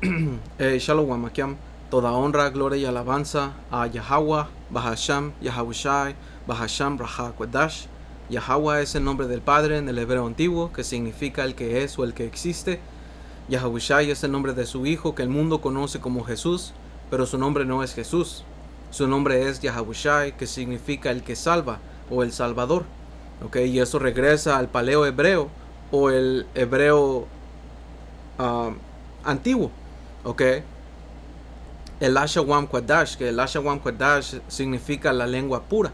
Shalom Makiam, toda honra, gloria y alabanza a Yahweh, Bahasham, Yahawashi, Bahasham, Raha Kodash. Yahweh es el nombre del Padre en el hebreo antiguo, que significa el que es o el que existe. Yahawashi es el nombre de su Hijo, que el mundo conoce como Jesús, pero su nombre no es Jesús. Su nombre es Yahawashi, que significa el que salva o el Salvador. Y eso regresa al paleo hebreo o el hebreo antiguo. El Ashawam Kwadash, que el Ashawam Kwadash significa la lengua pura,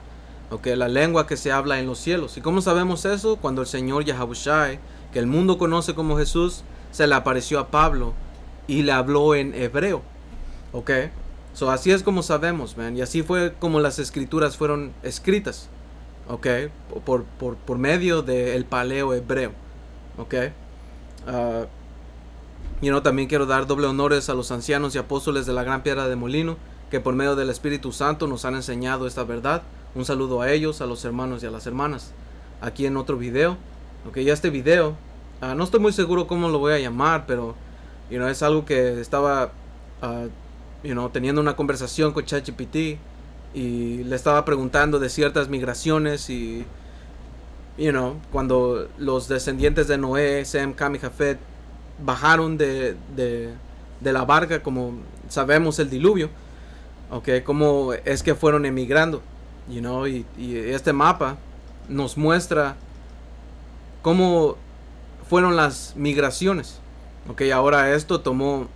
la lengua que se habla en los cielos. ¿Y cómo sabemos eso? Cuando el Señor Yahawashi, que el mundo conoce como Jesús, se le apareció a Pablo y le habló en hebreo. Así es como sabemos, man. Y así fue como las escrituras fueron escritas, por medio del paleo hebreo. También quiero dar doble honores a los ancianos y apóstoles de la Gran Piedra de Molino, que por medio del Espíritu Santo nos han enseñado esta verdad. Un saludo a ellos, a los hermanos y a las hermanas. Aquí en otro video. Y este video, no estoy muy seguro cómo lo voy a llamar, pero es algo que estaba teniendo una conversación con ChatGPT y le estaba preguntando de ciertas migraciones y cuando los descendientes de Noé, Sem, Cam y Jafet bajaron de la barca, como sabemos el diluvio, cómo es que fueron emigrando, y este mapa nos muestra cómo fueron las migraciones. Ahora esto tomó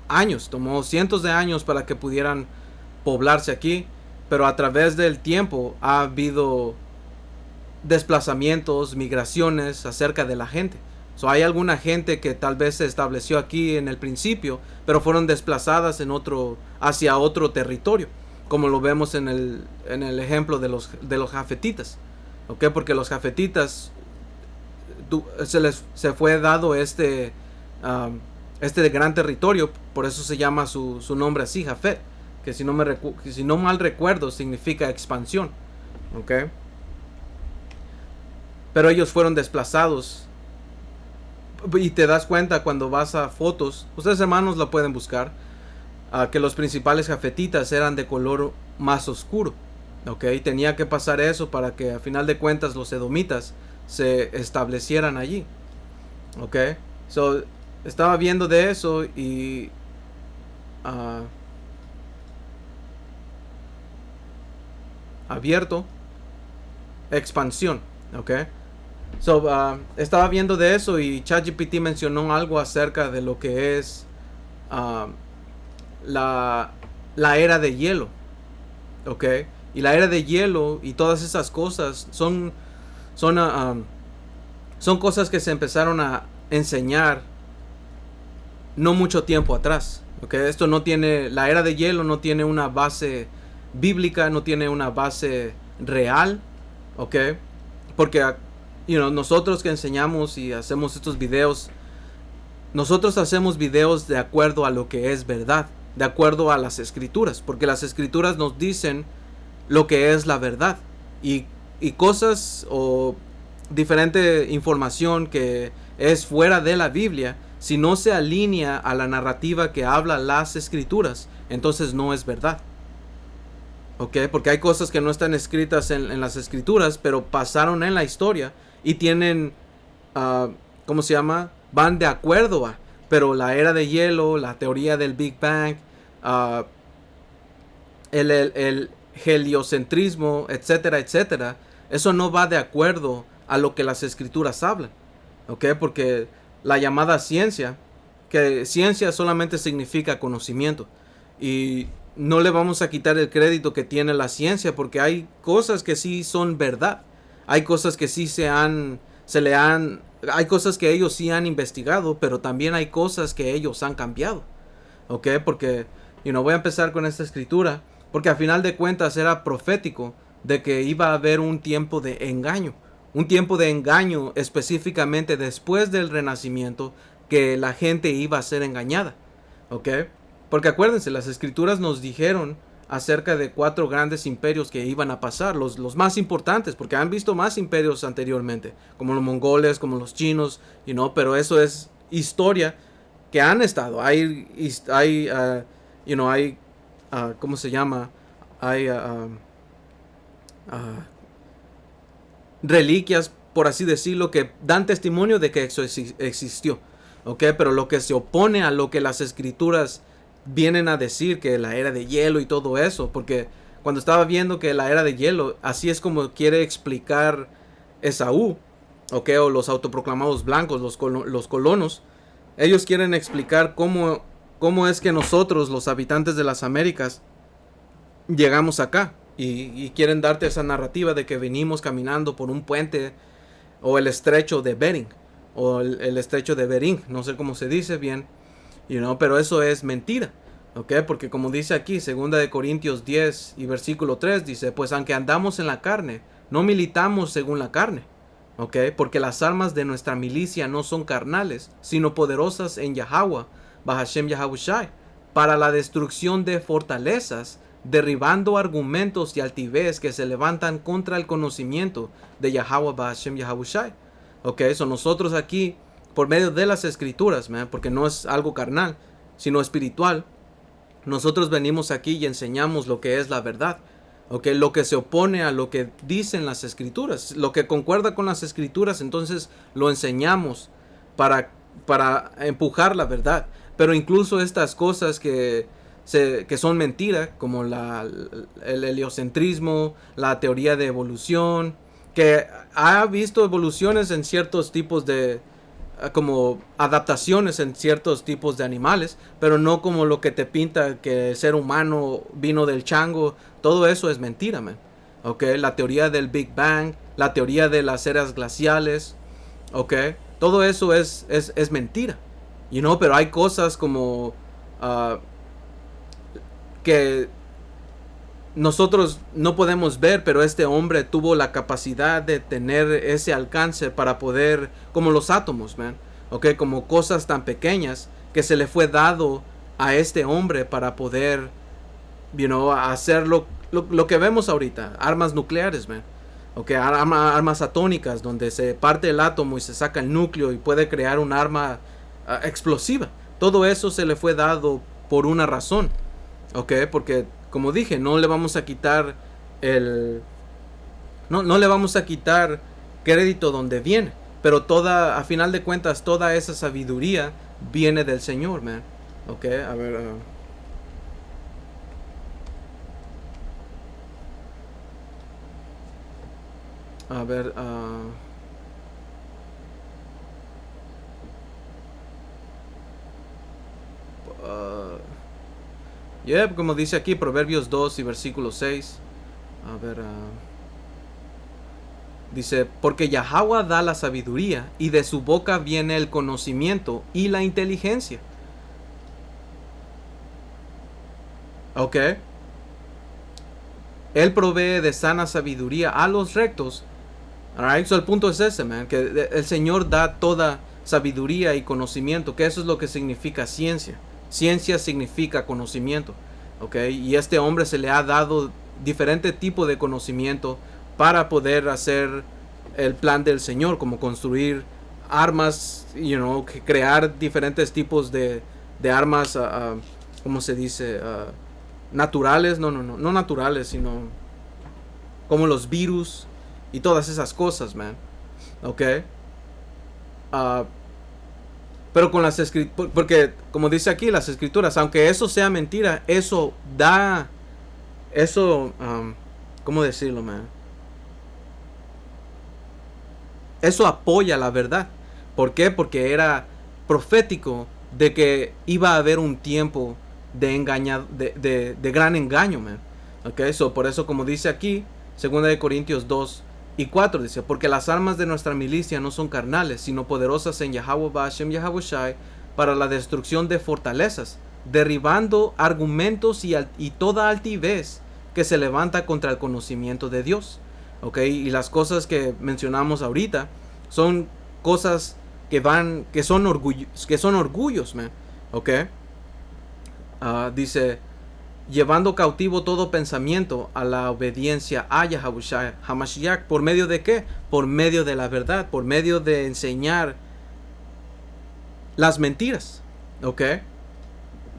años, tomó cientos de años para que pudieran poblarse aquí, pero a través del tiempo ha habido desplazamientos, migraciones acerca de la gente. Hay alguna gente que tal vez se estableció aquí en el principio, pero fueron desplazadas hacia otro territorio, como lo vemos en el ejemplo de los jafetitas, porque los jafetitas se fue dado este gran territorio, por eso se llama su nombre así, Jafet, que si no mal recuerdo significa expansión, pero ellos fueron desplazados. Y te das cuenta cuando vas a fotos, ustedes hermanos la pueden buscar, que los principales jafetitas eran de color más oscuro. Tenía que pasar eso para que a final de cuentas los edomitas se establecieran allí. Estaba viendo de eso y abierto, expansión. Estaba viendo de eso y ChatGPT mencionó algo acerca de lo que es la era de hielo. Y la era de hielo y todas esas cosas son cosas que se empezaron a enseñar no mucho tiempo atrás. La era de hielo no tiene una base bíblica, no tiene una base real. Porque nosotros que enseñamos y hacemos estos videos, nosotros hacemos videos de acuerdo a lo que es verdad, de acuerdo a las escrituras, porque las escrituras nos dicen lo que es la verdad, y cosas o diferente información que es fuera de la Biblia, si no se alinea a la narrativa que habla las escrituras, entonces no es verdad. Porque hay cosas que no están escritas en las escrituras, pero pasaron en la historia y tienen, ¿cómo se llama? Van de acuerdo a. Pero la era de hielo, la teoría del Big Bang, el heliocentrismo, etcétera, etcétera, eso no va de acuerdo a lo que las escrituras hablan. Porque la llamada ciencia, que ciencia solamente significa conocimiento, y no le vamos a quitar el crédito que tiene la ciencia, porque hay cosas que sí son verdad. Hay cosas que sí hay cosas que ellos sí han investigado, pero también hay cosas que ellos han cambiado. Porque, voy a empezar con esta escritura, porque a final de cuentas era profético de que iba a haber un tiempo de engaño. Un tiempo de engaño específicamente después del renacimiento, que la gente iba a ser engañada. Porque acuérdense, las escrituras nos dijeron acerca de 4 grandes imperios que iban a pasar, los más importantes, porque han visto más imperios anteriormente, como los mongoles, como los chinos, pero eso es historia que han estado. Hay ¿cómo se llama? Hay reliquias, por así decirlo, que dan testimonio de que eso existió. ¿Ok? Pero lo que se opone a lo que las escrituras vienen a decir, que la era de hielo y todo eso, porque cuando estaba viendo que la era de hielo, así es como quiere explicar Esaú, ¿ok? O los autoproclamados blancos, los colonos, ellos quieren explicar cómo es que nosotros, los habitantes de las Américas, llegamos acá. Y quieren darte esa narrativa de que venimos caminando por un puente o el estrecho de Bering o el estrecho de Bering, no sé cómo se dice bien, pero eso es mentira, ¿ok? Porque como dice aquí, 2 Corintios 10 y versículo 3, dice, pues aunque andamos en la carne, no militamos según la carne, ¿ok? Porque las armas de nuestra milicia no son carnales, sino poderosas en Yahweh, Bahashem Yahabushai, para la destrucción de fortalezas, derribando argumentos y altivez que se levantan contra el conocimiento de Yahweh Bahashem Yahabushai. Ok, nosotros aquí, por medio de las escrituras, porque no es algo carnal, sino espiritual, nosotros venimos aquí y enseñamos lo que es la verdad. Ok, lo que se opone a lo que dicen las escrituras, lo que concuerda con las escrituras, entonces lo enseñamos para empujar la verdad. Pero incluso estas cosas que son mentiras, como el heliocentrismo, la teoría de evolución, que ha visto evoluciones en ciertos tipos de, como adaptaciones en ciertos tipos de animales, pero no como lo que te pinta que el ser humano vino del chango. Todo eso es mentira, man. Okay, la teoría del Big Bang, la teoría de las eras glaciales, okay, todo eso es mentira, pero hay cosas como que nosotros no podemos ver, pero este hombre tuvo la capacidad de tener ese alcance para poder, como los átomos, man, okay, como cosas tan pequeñas que se le fue dado a este hombre para poder, hacer lo que vemos ahorita, armas nucleares, man, okay, armas atómicas, donde se parte el átomo y se saca el núcleo y puede crear un arma explosiva. Todo eso se le fue dado por una razón, okay, porque como dije, no le vamos a quitar no le vamos a quitar crédito donde viene, pero a final de cuentas, toda esa sabiduría viene del Señor, man. Ok, a ver. A ver. Como dice aquí, Proverbios 2 y versículo 6. A ver. Dice, porque Yahweh da la sabiduría, y de su boca viene el conocimiento y la inteligencia. Ok. Él provee de sana sabiduría a los rectos. Alright, so el punto es ese, man, que el Señor da toda sabiduría y conocimiento, que eso es lo que significa ciencia. Ciencia significa conocimiento. Ok, y este hombre se le ha dado diferente tipo de conocimiento para poder hacer el plan del Señor, como construir armas, crear diferentes tipos de armas, ¿cómo se dice? Naturales, no naturales, sino como los virus y todas esas cosas, man. Ok. Pero con las escrituras, porque como dice aquí las escrituras, aunque eso sea mentira, eso ¿cómo decirlo, man? Eso apoya la verdad. ¿Por qué? Porque era profético de que iba a haber un tiempo de gran engaño, man. Okay, por eso, como dice aquí, 2 Corintios 2 y 4, dice, porque las armas de nuestra milicia no son carnales, sino poderosas en Yahweh Bashem Yahabushai, para la destrucción de fortalezas, derribando argumentos y toda altivez que se levanta contra el conocimiento de Dios. Okay, y las cosas que mencionamos ahorita son cosas que son orgullos, man. Okay. Dice, llevando cautivo todo pensamiento a la obediencia a Yahabushai Hamashiach. ¿Por medio de qué? Por medio de la verdad, por medio de enseñar las mentiras. ¿ok?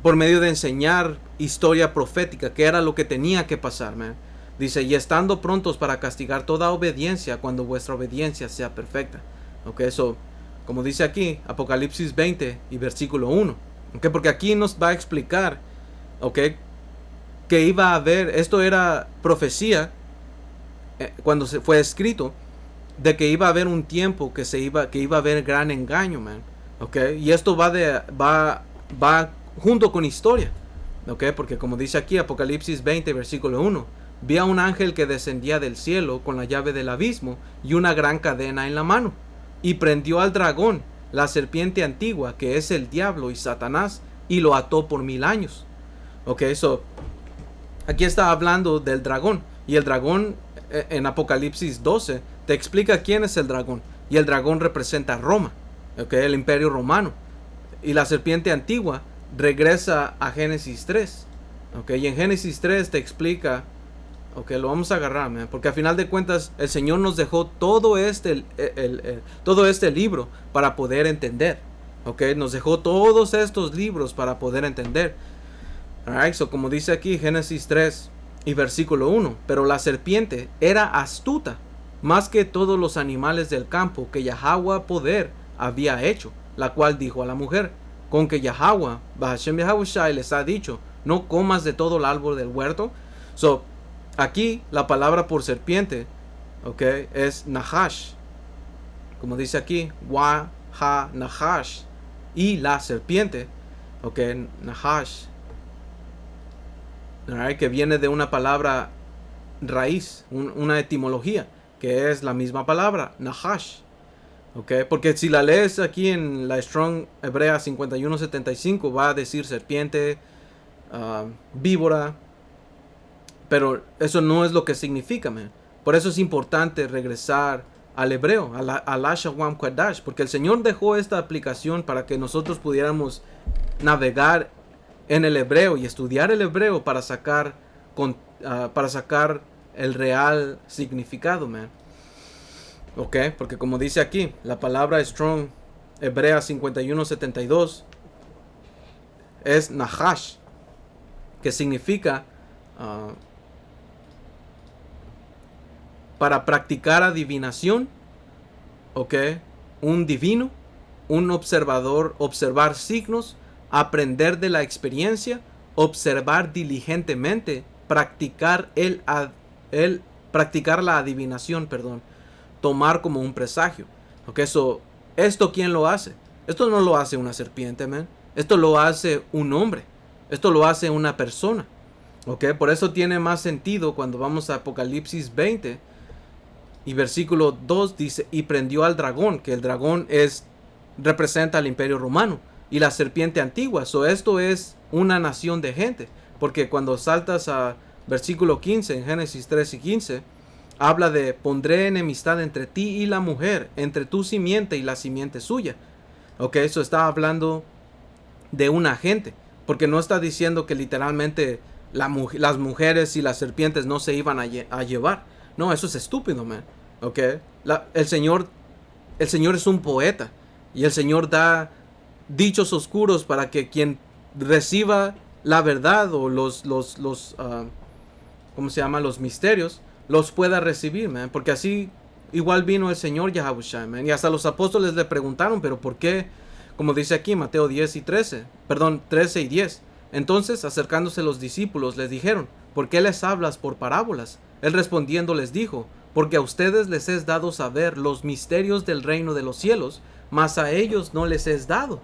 Por medio de enseñar historia profética, que era lo que tenía que pasar, man. Dice, y estando prontos para castigar toda obediencia cuando vuestra obediencia sea perfecta. Ok, eso, como dice aquí, Apocalipsis 20 y versículo 1. Ok, porque aquí nos va a explicar, ok, que iba a haber, esto era profecía, cuando se fue escrito, de que iba a haber un tiempo que iba a haber gran engaño, man. Ok, y esto va junto con historia. Ok, porque como dice aquí, Apocalipsis 20, versículo 1. Vi a un ángel que descendía del cielo con la llave del abismo y una gran cadena en la mano. Y prendió al dragón, la serpiente antigua, que es el diablo y Satanás, y lo ató por 1000 años. Ok, aquí está hablando del dragón. Y el dragón en Apocalipsis 12 te explica quién es el dragón. Y el dragón representa a Roma, ok, el imperio romano. Y la serpiente antigua regresa a Génesis 3. Ok, y en Génesis 3 te explica. Ok, lo vamos a agarrar, man, porque a final de cuentas el Señor nos dejó todo todo este libro para poder entender. Ok, nos dejó todos estos libros para poder entender. Alright, so como dice aquí Génesis 3 y versículo 1. Pero la serpiente era astuta más que todos los animales del campo que Yahweh poder había hecho, la cual dijo a la mujer, con que Yahweh, Bahashem Yahushai, les ha dicho, no comas de todo el árbol del huerto. So, aquí la palabra por serpiente, ok, es Nahash. Como dice aquí, Nahash. Y la serpiente, ok, Nahash. Right, que viene de una palabra raíz, una etimología, que es la misma palabra, Nahash. Okay, porque si la lees aquí en la Strong Hebrea 5175 va a decir serpiente, víbora, pero eso no es lo que significa, man. Por eso es importante regresar al hebreo, al Ashawam Kodash, porque el Señor dejó esta aplicación para que nosotros pudiéramos navegar en el hebreo y estudiar el hebreo para sacar el real significado, man. Ok, porque como dice aquí, la palabra Strong Hebrea 5172 es Nahash, que significa para practicar adivinación, ok, un divino, un observador, observar signos, aprender de la experiencia, observar diligentemente, practicar practicar la adivinación, perdón, tomar como un presagio. Ok, ¿esto quién lo hace? Esto no lo hace una serpiente, man. Esto lo hace un hombre. Esto lo hace una persona. Ok, por eso tiene más sentido cuando vamos a Apocalipsis 20 y versículo 2 dice, y prendió al dragón, que el dragón representa al imperio romano, y la serpiente antigua. Esto es una nación de gente, porque cuando saltas a versículo 15 en Génesis 3 y 15, habla de pondré enemistad entre ti y la mujer, entre tu simiente y la simiente suya. Ok, eso está hablando de una gente, porque no está diciendo que literalmente las mujeres y las serpientes no se iban a llevar. No, eso es estúpido, man. Ok, el Señor es un poeta, y el Señor da dichos oscuros para que quien reciba la verdad o ¿cómo se llama? Los misterios, los pueda recibir, man. Porque así igual vino el Señor Yahushua, man. Y hasta los apóstoles le preguntaron, pero ¿por qué? Como dice aquí Mateo 10 y 13, perdón, 13 y 10. Entonces, acercándose los discípulos, les dijeron, ¿por qué les hablas por parábolas? Él respondiendo les dijo, porque a ustedes les es dado saber los misterios del reino de los cielos, mas a ellos no les es dado.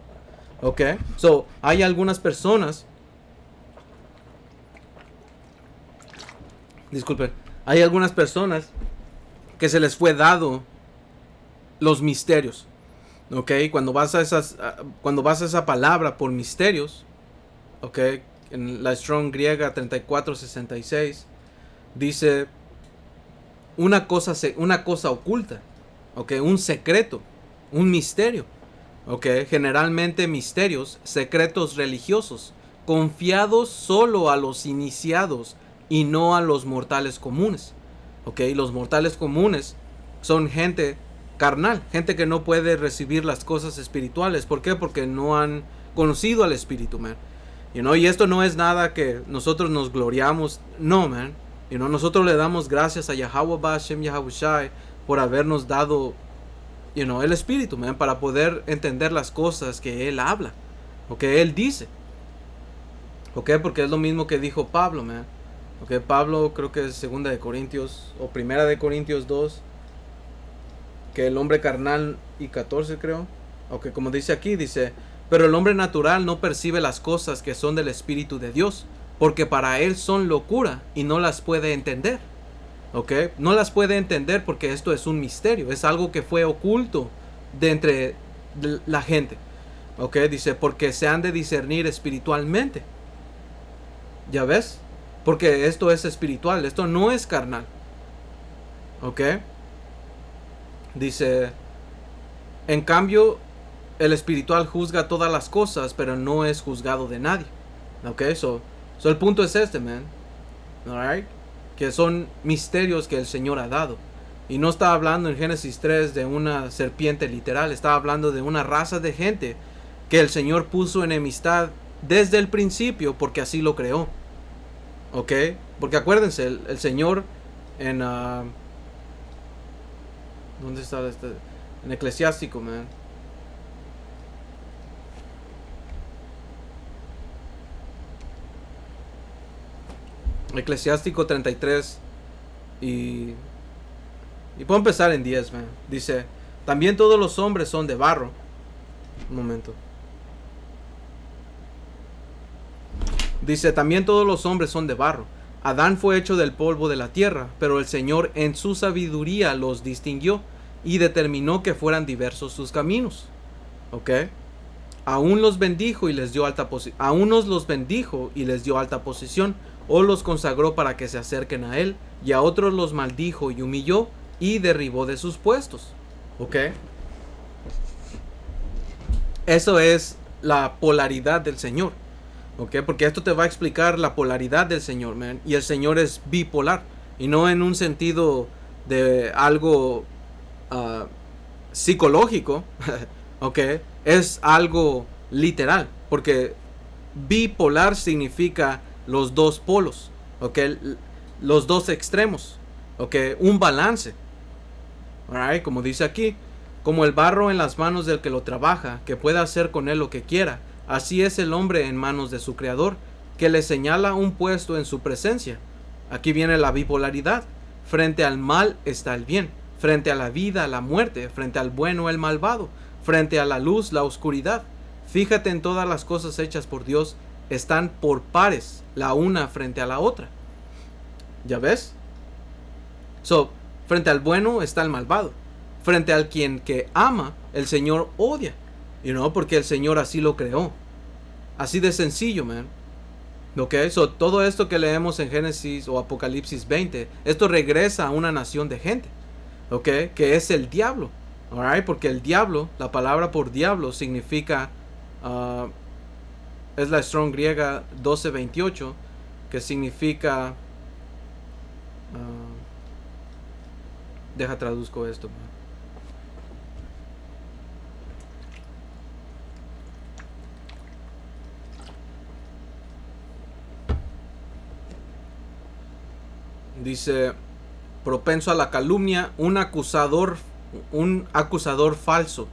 Ok, hay algunas personas, disculpen, hay algunas personas que se les fue dado los misterios. Ok, cuando vas a esa palabra por misterios, ok, en la Strong griega 3466 dice una cosa oculta, ok, un secreto, un misterio, ok, generalmente misterios, secretos religiosos, confiados solo a los iniciados y no a los mortales comunes. Ok, los mortales comunes son gente carnal, gente que no puede recibir las cosas espirituales. ¿Por qué? Porque no han conocido al Espíritu, man. Y esto no es nada que nosotros nos gloriamos. No, man. Nosotros le damos gracias a Yahweh Bashem Yahushai por habernos dado, el Espíritu, man, para poder entender las cosas que Él habla, o que Él dice. Porque es lo mismo que dijo Pablo, man. Pablo, creo que es 2 de Corintios, o 1 de Corintios 2, que el hombre carnal, y 14 creo, como dice aquí, dice, pero el hombre natural no percibe las cosas que son del Espíritu de Dios, porque para él son locura y no las puede entender. No las puede entender porque esto es un misterio, es algo que fue oculto de entre la gente. Dice, porque se han de discernir espiritualmente. ¿Ya ves? Porque esto es espiritual, esto no es carnal. Dice, en cambio, el espiritual juzga todas las cosas, pero no es juzgado de nadie. So el punto es este, man. Alright? Que son misterios que el Señor ha dado. Y no está hablando en Génesis 3 de una serpiente literal, está hablando de una raza de gente que el Señor puso enemistad desde el principio porque así lo creó. Porque acuérdense, el Señor en... ¿dónde está este? En Eclesiástico, man. Eclesiástico 33 y puedo empezar en 10, man. Dice, también todos los hombres son de barro. Un momento. Dice, también todos los hombres son de barro. Adán fue hecho del polvo de la tierra, pero el Señor en su sabiduría los distinguió y determinó que fueran diversos sus caminos. A unos los bendijo y les dio alta posición, o los consagró para que se acerquen a él, y a otros los maldijo y humilló y derribó de sus puestos. Eso es la polaridad del Señor. Porque esto te va a explicar la polaridad del Señor, man. Y el Señor es bipolar. Y no en un sentido de algo psicológico. Es algo literal. Porque bipolar significa los dos polos. Los dos extremos. Un balance. Alright, como dice aquí. Como el barro en las manos del que lo trabaja, que pueda hacer con él lo que quiera. Así es el hombre en manos de su creador, que le señala un puesto en su presencia. Aquí viene la bipolaridad. Frente al mal está el bien. Frente a la vida, la muerte. Frente al bueno, el malvado. Frente a la luz, la oscuridad. Fíjate en todas las cosas hechas por Dios. Están por pares, la una frente a la otra. ¿Ya ves? Frente al bueno está el malvado. Frente al quien que ama, el Señor odia. Porque el Señor así lo creó. Así de sencillo, man. Todo esto que leemos en Génesis o Apocalipsis 20, esto regresa a una nación de gente. Que es el diablo. Alright, porque el diablo, la palabra por diablo significa, es la Strong griega 1228, que significa, traduzco esto, man. Dice, propenso a la calumnia, un acusador falso.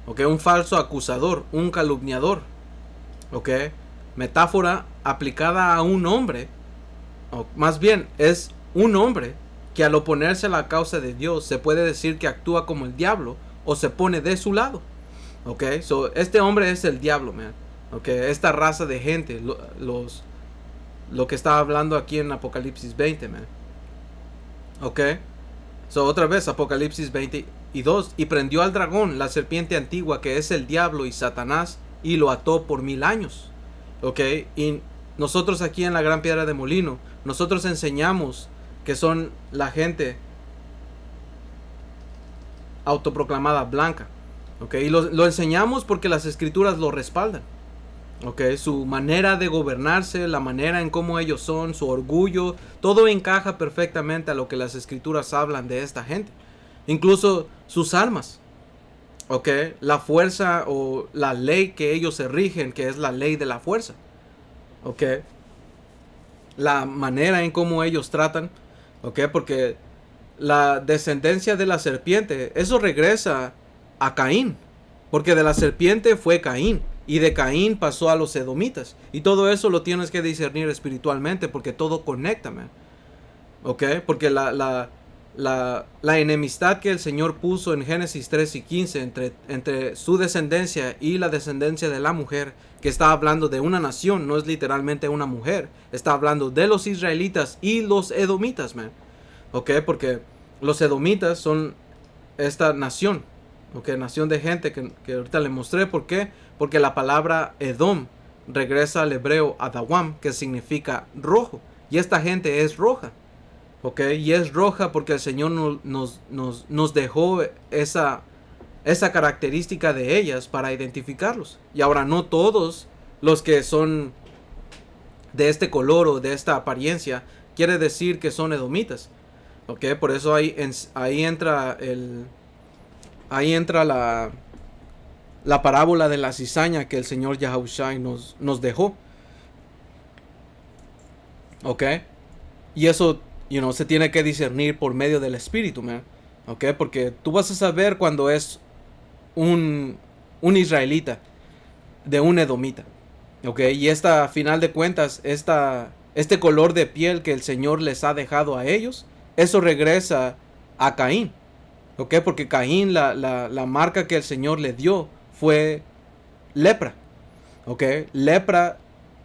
Un falso acusador, un calumniador. Metáfora aplicada a un hombre. Más bien, es un hombre que al oponerse a la causa de Dios se puede decir que actúa como el diablo o se pone de su lado. Este hombre es el diablo, man. Esta raza de gente, lo que está hablando aquí en Apocalipsis 20, man. Otra vez, Apocalipsis 22. Y prendió al dragón, la serpiente antigua, que es el diablo y Satanás, y lo ató por 1000 años. Y nosotros aquí en la Gran Piedra de Molino, nosotros enseñamos que son la gente autoproclamada blanca. Y lo enseñamos porque las escrituras lo respaldan. Su manera de gobernarse, la manera en cómo ellos son, su orgullo, todo encaja perfectamente a lo que las escrituras hablan de esta gente. Incluso sus armas. ¿ok? La fuerza o la ley que ellos se rigen, que es la ley de la fuerza, ¿ok? La manera en cómo ellos tratan, ¿ok? Porque la descendencia de la serpiente, eso regresa a Caín, porque de la serpiente fue Caín, y de Caín pasó a los edomitas, y todo eso lo tienes que discernir espiritualmente, porque todo conecta, man. ¿Ok? Porque la enemistad que el Señor puso en Génesis 3 y 15 entre su descendencia y la descendencia de la mujer, que está hablando de una nación, no es literalmente una mujer, está hablando de los israelitas y los edomitas, man. ¿Ok? Porque los edomitas son esta nación, ¿ok? Nación de gente que ahorita le mostré. ¿Por qué? Porque la palabra Edom regresa al hebreo Adawam, que significa rojo, y esta gente es roja. ¿Ok? Y es roja porque el Señor nos dejó esa característica de ellas para identificarlos. Y ahora no todos los que son de este color o de esta apariencia quiere decir que son edomitas. ¿Ok? Por eso ahí entra la parábola de la cizaña que el Señor Yahushua nos dejó. ¿Ok? Y eso se tiene que discernir por medio del Espíritu, man. ¿Ok? Porque tú vas a saber cuando es un israelita de un edomita. ¿Ok? Y a final de cuentas, este color de piel que el Señor les ha dejado a ellos, eso regresa a Caín. ¿Ok? Porque Caín, la marca que el Señor le dio fue lepra. ¿Ok? Lepra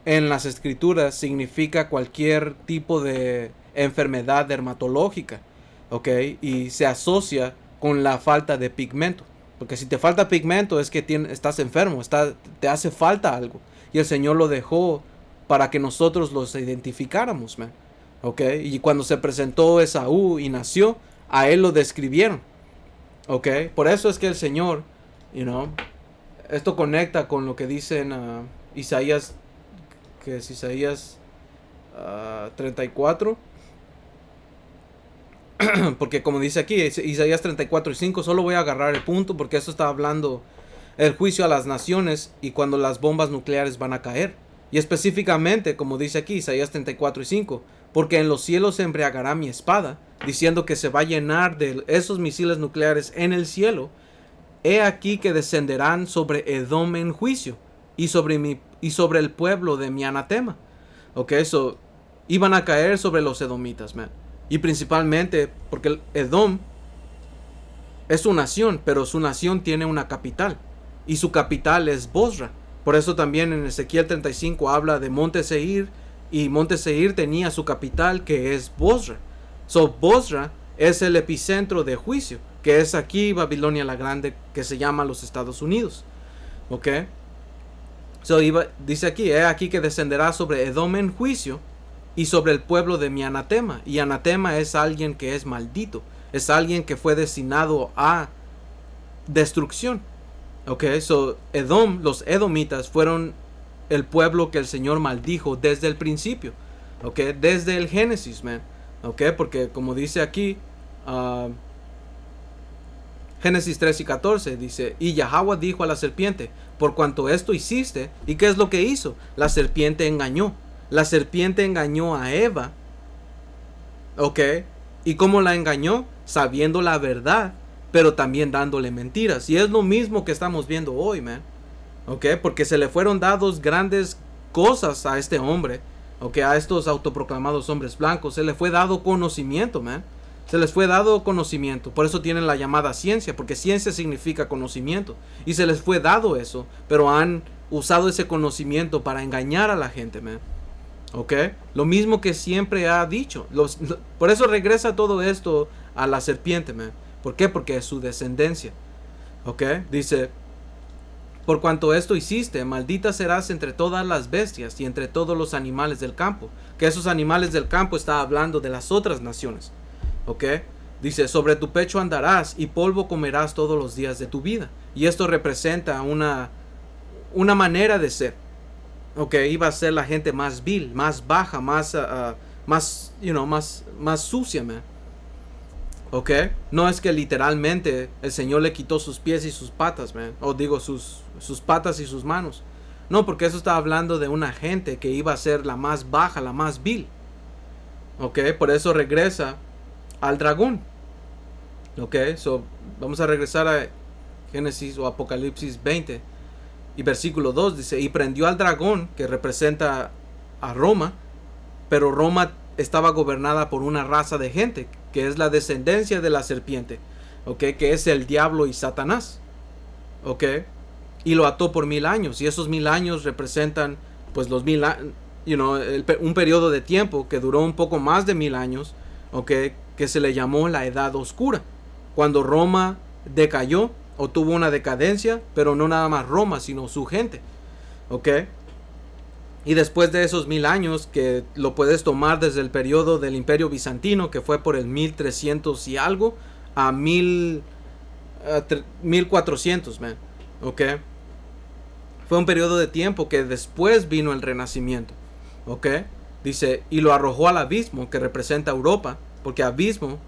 en las escrituras significa cualquier tipo de enfermedad dermatológica, ¿ok? Y se asocia con la falta de pigmento, porque si te falta pigmento es que estás enfermo, te hace falta algo, y el Señor lo dejó para que nosotros los identificáramos, man. ¿Ok? Y cuando se presentó Esaú y nació, a él lo describieron, ¿ok? Por eso es que el Señor, esto conecta con lo que dice en Isaías, que es Isaías 34, porque como dice aquí, Isaías 34 y 5, solo voy a agarrar el punto porque esto está hablando el juicio a las naciones y cuando las bombas nucleares van a caer. Y específicamente, como dice aquí, Isaías 34 y 5, porque en los cielos se embriagará mi espada, diciendo que se va a llenar de esos misiles nucleares en el cielo. He aquí que descenderán sobre Edom en juicio y sobre el pueblo de mi anatema. Ok, so iban a caer sobre los edomitas, man. Y principalmente porque Edom es su nación, pero su nación tiene una capital. Y su capital es Bosra. Por eso también en Ezequiel 35 habla de Monte Seir. Y Monte Seir tenía su capital que es Bosra. So Bosra es el epicentro de juicio, que es aquí Babilonia la Grande, que se llama los Estados Unidos. Ok. So dice aquí, he aquí que descenderá sobre Edom en juicio y sobre el pueblo de mi anatema. Y anatema es alguien que es maldito. Es alguien que fue destinado a destrucción. Ok, so Edom, los edomitas fueron el pueblo que el Señor maldijo desde el principio. Ok, desde el Génesis, man. Ok, porque como dice aquí, Génesis 3 y 14 dice, y Yahweh dijo a la serpiente, por cuanto esto hiciste, ¿y qué es lo que hizo? La serpiente engañó. La serpiente engañó a Eva. ¿Ok? ¿Y cómo la engañó? Sabiendo la verdad, pero también dándole mentiras. Y es lo mismo que estamos viendo hoy, man. ¿Ok? Porque se le fueron dados grandes cosas a este hombre. ¿Ok? A estos autoproclamados hombres blancos. Se le fue dado conocimiento, man. Se les fue dado conocimiento. Por eso tienen la llamada ciencia. Porque ciencia significa conocimiento. Y se les fue dado eso. Pero han usado ese conocimiento para engañar a la gente, man. ¿Ok? Lo mismo que siempre ha dicho. Por eso regresa todo esto a la serpiente, man. ¿Por qué? Porque es su descendencia. ¿Ok? Dice, por cuanto esto hiciste, maldita serás entre todas las bestias y entre todos los animales del campo. Que esos animales del campo está hablando de las otras naciones. ¿Ok? Dice, sobre tu pecho andarás y polvo comerás todos los días de tu vida. Y esto representa una manera de ser. Ok, iba a ser la gente más vil, más baja, más sucia, man. ¿Ok? No es que literalmente el Señor le quitó sus pies y sus patas, man. O digo, sus patas y sus manos. No, porque eso está hablando de una gente que iba a ser la más baja, la más vil. ¿Ok? Por eso regresa al dragón. ¿Ok? So, vamos a regresar a Génesis o Apocalipsis 20. Y versículo 2 dice, y prendió al dragón, que representa a Roma, pero Roma estaba gobernada por una raza de gente, que es la descendencia de la serpiente, ¿ok? Que es el diablo y Satanás, ¿ok? Y lo ató por 1000 años, y esos 1000 años representan, pues, los 1000 años, un periodo de tiempo que duró un poco más de 1000 años, ¿ok? Que se le llamó la Edad Oscura, cuando Roma decayó o tuvo una decadencia, pero no nada más Roma, sino su gente, ¿ok? Y después de esos 1000 años, que lo puedes tomar desde el periodo del Imperio Bizantino, que fue por el 1300 y algo, a 1400, man, ¿ok? Fue un periodo de tiempo que después vino el Renacimiento, ¿ok? Dice, y lo arrojó al abismo, que representa Europa, porque abismo,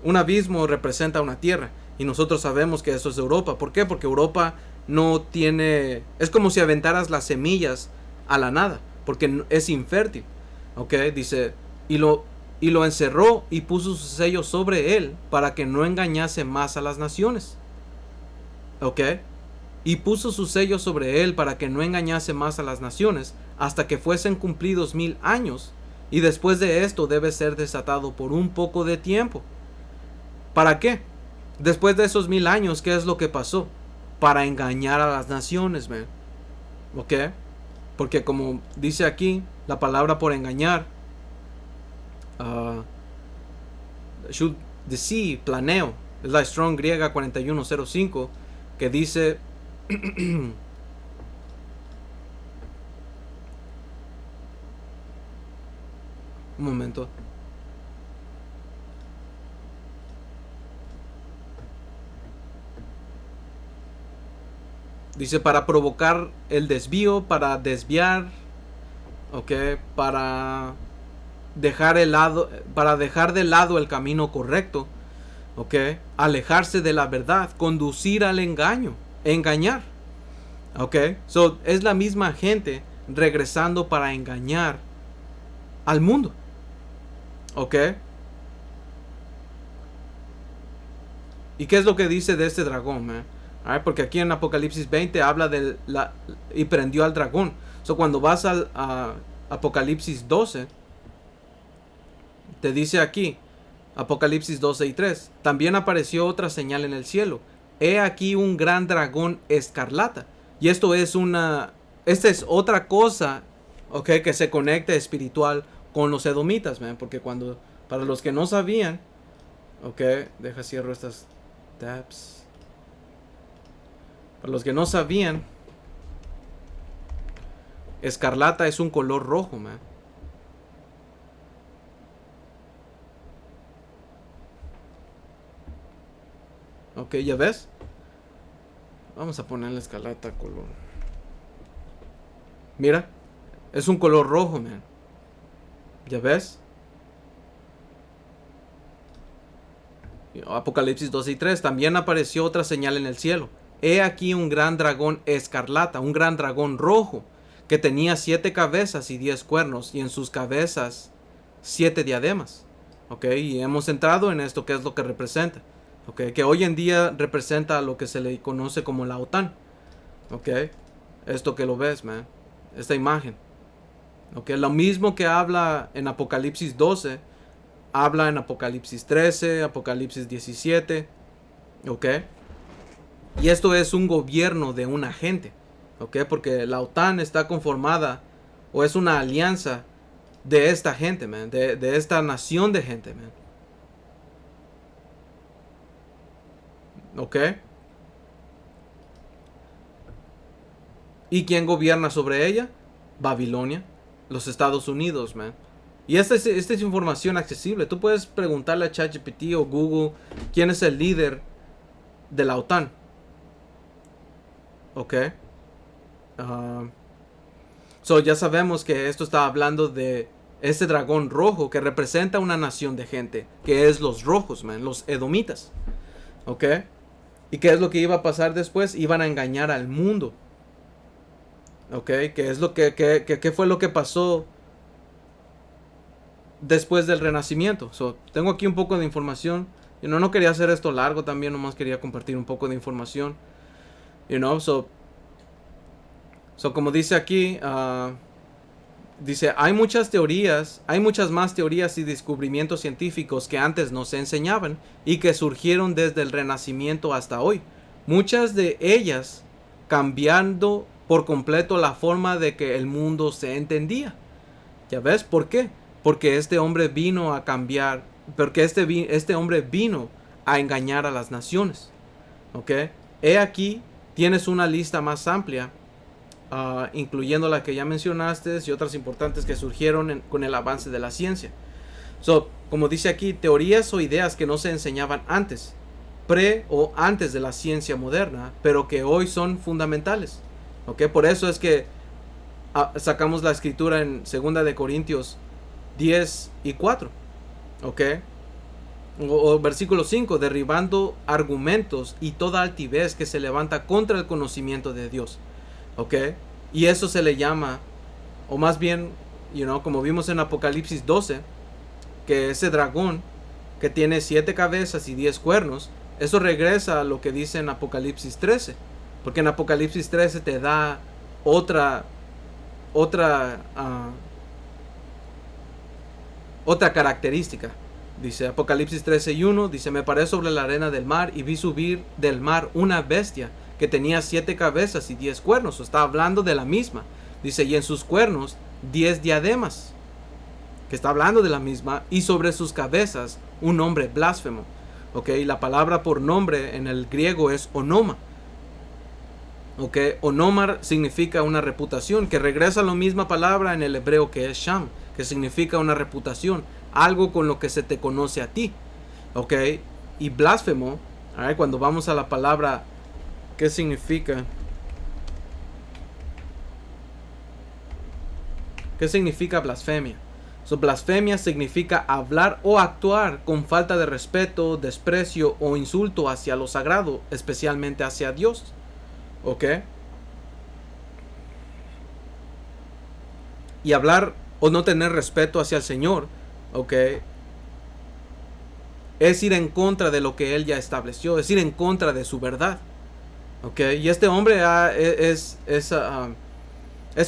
un abismo representa una tierra, y nosotros sabemos que eso es Europa. ¿Por qué? Porque Europa no tiene, es como si aventaras las semillas a la nada, porque es infértil, ¿ok? Dice, y lo encerró y puso su sello sobre él para que no engañase más a las naciones, ¿ok? Y puso su sello sobre él para que no engañase más a las naciones hasta que fuesen cumplidos 1000 años, y después de esto debe ser desatado por un poco de tiempo. ¿Para qué? Después de esos 1000 años, ¿qué es lo que pasó? Para engañar a las naciones, man. ¿Ok? Porque como dice aquí, la palabra por engañar, should deceive, planeo, es la Strong griega 4105, que dice un momento. Dice para provocar el desvío, para desviar, ¿ok? Para dejar de lado el camino correcto, ¿ok? Alejarse de la verdad, conducir al engaño, engañar, ¿ok? So, es la misma gente regresando para engañar al mundo, ¿ok? ¿Y qué es lo que dice de este dragón, man? Porque aquí en Apocalipsis 20 habla de y prendió al dragón. So, cuando vas a Apocalipsis 12, te dice aquí, Apocalipsis 12 y 3, también apareció otra señal en el cielo. He aquí un gran dragón escarlata. Y esta es otra cosa, ¿ok? Que se conecta espiritual con los edomitas, man. Porque para los que no sabían, ¿ok? Deja cierro estas tabs. Para los que no sabían, escarlata es un color rojo, man. Ok, ¿ya ves? Vamos a ponerle escarlata color. Mira, es un color rojo, man. ¿Ya ves? Apocalipsis 2 y 3. También apareció otra señal en el cielo. He aquí un gran dragón escarlata, un gran dragón rojo, que tenía 7 cabezas y 10 cuernos, y en sus cabezas 7 diademas. Ok, y hemos entrado en esto, que es lo que representa. Ok, que hoy en día representa lo que se le conoce como la OTAN. Ok, esto que lo ves, man. Esta imagen. Ok, lo mismo que habla en Apocalipsis 12, habla en Apocalipsis 13, Apocalipsis 17. Ok. Y esto es un gobierno de una gente, ¿ok? Porque la OTAN está conformada, o es una alianza de esta gente, man, de esta nación de gente, man. ¿Ok? ¿Y quién gobierna sobre ella? Babilonia, los Estados Unidos, man. Y esta es información accesible. Tú puedes preguntarle a ChatGPT o Google quién es el líder de la OTAN. ¿Ok? So ya sabemos que esto está hablando de Este dragón rojo que representa una nación de gente, que es los rojos, man, los edomitas. ¿Ok? ¿Y qué es lo que iba a pasar después? Iban a engañar al mundo. ¿Ok? ¿Qué es lo qué fue lo que pasó después del renacimiento? Tengo aquí un poco de información. No quería hacer esto largo también, nomás quería compartir un poco de información. Como dice aquí, dice, hay muchas teorías, hay muchas más teorías y descubrimientos científicos que antes no se enseñaban y que surgieron desde el Renacimiento hasta hoy. Muchas de ellas cambiando por completo la forma de que el mundo se entendía. ¿Ya ves por qué? Porque este hombre vino a cambiar, porque este hombre vino a engañar a las naciones. ¿Ok? He aquí, tienes una lista más amplia, incluyendo la que ya mencionaste y otras importantes que surgieron con el avance de la ciencia. Como dice aquí, teorías o ideas que no se enseñaban antes, o antes de la ciencia moderna, pero que hoy son fundamentales. ¿Ok? Por eso es que sacamos la escritura en 2 de Corintios 10 y 4. ¿Ok? O versículo 5, derribando argumentos y toda altivez que se levanta contra el conocimiento de Dios. ¿Ok? Y eso se le llama, o más bien, como vimos en Apocalipsis 12, que ese dragón que tiene 7 cabezas y 10 cuernos, eso regresa a lo que dice en Apocalipsis 13. Porque en Apocalipsis 13 te da otra característica. Dice Apocalipsis 13:1, dice, me paré sobre la arena del mar y vi subir del mar una bestia que tenía 7 cabezas y 10 cuernos. Está hablando de la misma. Dice, y en sus cuernos 10 diademas. Que está hablando de la misma. Y sobre sus cabezas un nombre blasfemo. Ok, la palabra por nombre en el griego es onoma. Ok, onomar significa una reputación, que regresa a la misma palabra en el hebreo que es sham, que significa una reputación, algo con lo que se te conoce a ti. Ok, y blasfemo, cuando vamos a la palabra, ¿qué significa? ¿Qué significa blasfemia? Blasfemia significa hablar o actuar con falta de respeto, desprecio o insulto hacia lo sagrado, especialmente hacia Dios. ¿Ok? Y hablar o no tener respeto hacia el Señor, ¿ok? Es ir en contra de lo que Él ya estableció, es ir en contra de su verdad. ¿Ok? Y este hombre es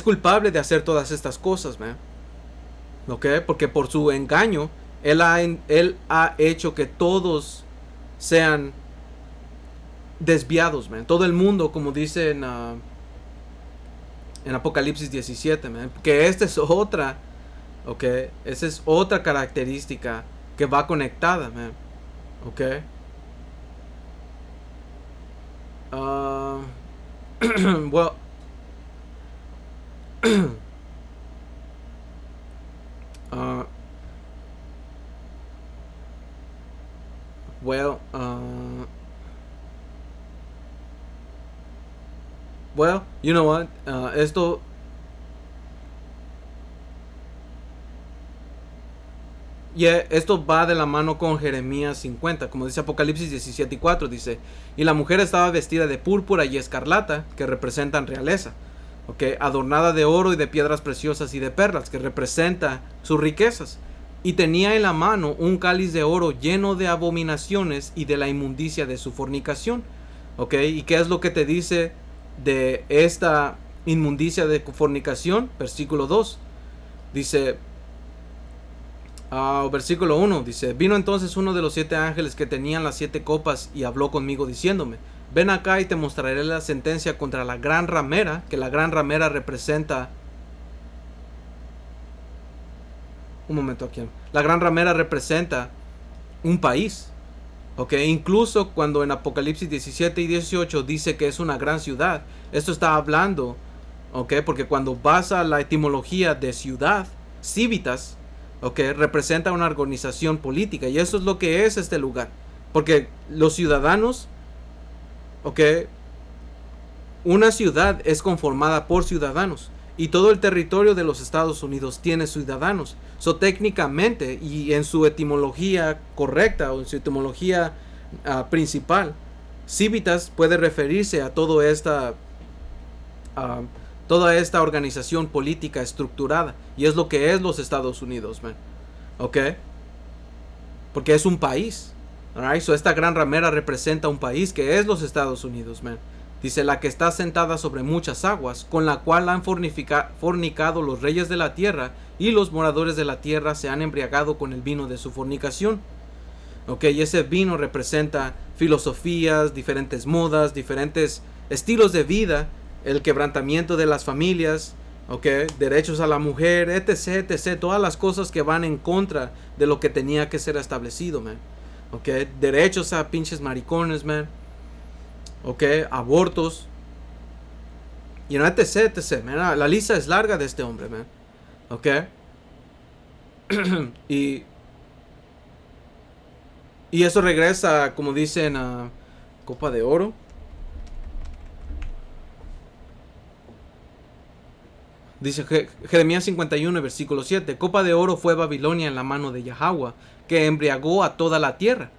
culpable de hacer todas estas cosas, ¿me? ¿Ok? Porque por su engaño, él ha hecho que todos sean desviados, man. Todo el mundo, como dice en Apocalipsis 17, man. Que esta es otra, ok, esa es otra característica que va conectada, man. Ok. Well, well, you know what? Esto va de la mano con Jeremías 50, como dice Apocalipsis 17:4, dice, y la mujer estaba vestida de púrpura y escarlata, que representan realeza, okay, adornada de oro y de piedras preciosas y de perlas, que representa sus riquezas, y tenía en la mano un cáliz de oro lleno de abominaciones y de la inmundicia de su fornicación. Okay, ¿y qué es lo que te dice de esta inmundicia de fornicación? Versículo 2 dice, versículo 1 dice, vino entonces uno de los 7 ángeles que tenían las 7 copas y habló conmigo diciéndome, ven acá y te mostraré la sentencia contra la gran ramera, que la gran ramera representa, un momento aquí, la gran ramera representa un país. Ok, incluso cuando en Apocalipsis 17 y 18 dice que es una gran ciudad, esto está hablando, ok, porque cuando vas a la etimología de ciudad, civitas, ok, representa una organización política, y eso es lo que es este lugar, porque los ciudadanos, ok, una ciudad es conformada por ciudadanos, y todo el territorio de los Estados Unidos tiene ciudadanos. So, técnicamente, y en su etimología correcta o en su etimología principal, Civitas puede referirse a toda esta organización política estructurada, y es lo que es los Estados Unidos, man. ¿Ok? Porque es un país. Alright, so esta gran ramera representa un país que es los Estados Unidos, man. Dice, la que está sentada sobre muchas aguas, con la cual han fornicado los reyes de la tierra, y los moradores de la tierra se han embriagado con el vino de su fornicación. Ok, y ese vino representa filosofías, diferentes modas, diferentes estilos de vida, el quebrantamiento de las familias, ok, derechos a la mujer, etc, etc, todas las cosas que van en contra de lo que tenía que ser establecido, man. Ok, derechos a pinches maricones, man. Ok, abortos, etc, etc, man. La lista es larga de este hombre, man. Ok. y eso regresa, como dicen, a Copa de Oro. Dice Jeremías 51, versículo 7. Copa de oro fue Babilonia en la mano de Yahweh, que embriagó a toda la tierra.